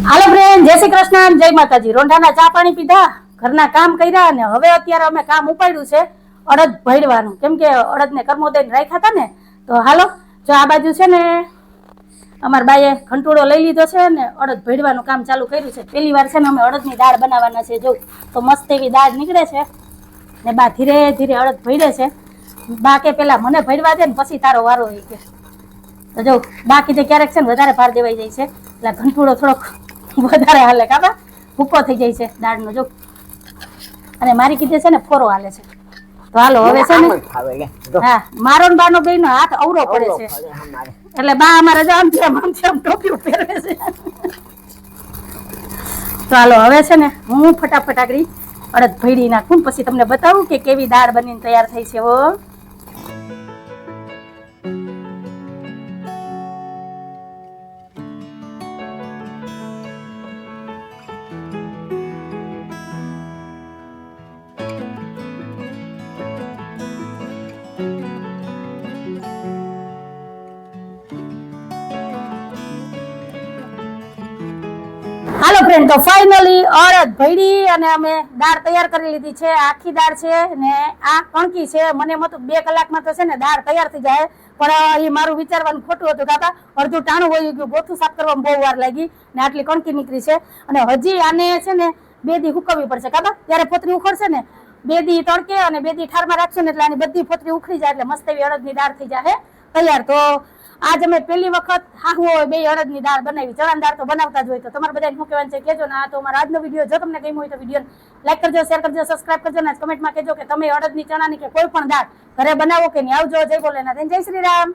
હાલો friend, જય શ્રી કૃષ્ણ, જય માતાજી। રોંઢાના ચા પાણી પીધા, ઘરના કામ કર્યા અને હવે અત્યારે અમે કામ ઉપાડ્યું છે અડદ ભેળવાનું, કેમ કે અડદને કર્મોદયને રાખ્યા હતા ને। તો હાલો, જો આ બાજુ છે ને અમાર બાઈએ ખંટોળો લઈ લીધો છે ને અડદ ભેળવાનું કામ ચાલુ કર્યું છે। પહેલી વાર છે ને અમે અડદની દાળ બનાવવાના છે। જો તો મસ્ત એવી દાળ નીકળે છે ને બા ધીરે ધીરે અડદ ભેળે છે। બા કે પેલા મને ભેળવા દે ને પછી તારો વારો હોય કે। તો જો બા કીધે ક્યારેક છે ને વધારે ભાર દેવાઈ જાય છે એટલે ઘંટોળો થોડોક વધારે હાલે કાબા, ભૂકો થઈ જાય છે દાળનો જો। અને મારી કીધે છે ને ફોરો હાલે છે। તો હાલો હવે છે ને હા, મારો ને બાનો બેયનો હાથ અવરો પડે છે એટલે બા અમારે જો આમ ટોપી પહેરવે છે। તો હાલો હવે છે ને હું ફટાફટ આગળ અડદ ભેળી નાખું, પછી તમને બતાવું કે કેવી દાળ બનીને તૈયાર થઈ છે। ઓ હાલો ફ્રેન્ડ, તો ફાઇનલી અડદ ભેળી અને અમે દાળ તૈયાર કરી લીધી છે। આખી દાળ છે ને આ કણકી છે। મને એમ હતું 2 કલાકમાં તો છે ને દાળ તૈયાર થઈ જાય, પણ એ મારું વિચારવાનું ખોટું હતું કાકા। અડધું ટાણું વહી ગયું, ગોથું સાફ કરવામાં બહુ વાર લાગી ને આટલી કણકી નીકળી છે। અને હજી આને છે ને 2 દી હુકવવી પડશે કાકા, ત્યારે ફોતરી ઉખડશે ને 2 દી તડકે અને 2 દી ઠારમાં રાખશું ને એટલે આની બધી ફોતરી ઉખડી જાય એટલે મસ્ત એવી અડદની દાળ થઈ જાય તૈયાર। તો આજ અમે પહેલી વખત હાહુ બે અડદની દાળ બનાવી। ચણાની દાળ તો બનાવતા જ હોય, તો તમારે બધાને શું કહેવાનું છે કહેજો ને। આ તો મારો આજનો વિડીયો જો તમને ગમ્યો હોય તો વિડીયો લાઈક કરજો, શેર કરજો, સબસ્ક્રાઇબ કરજો ને કમેન્ટમાં કહેજો કે તમે અડદની ચણાની કે કોઈ પણ દાળ ઘરે બનાવો કે નહીં। આવજો, જય ભોલેનાથ, જય શ્રી રામ।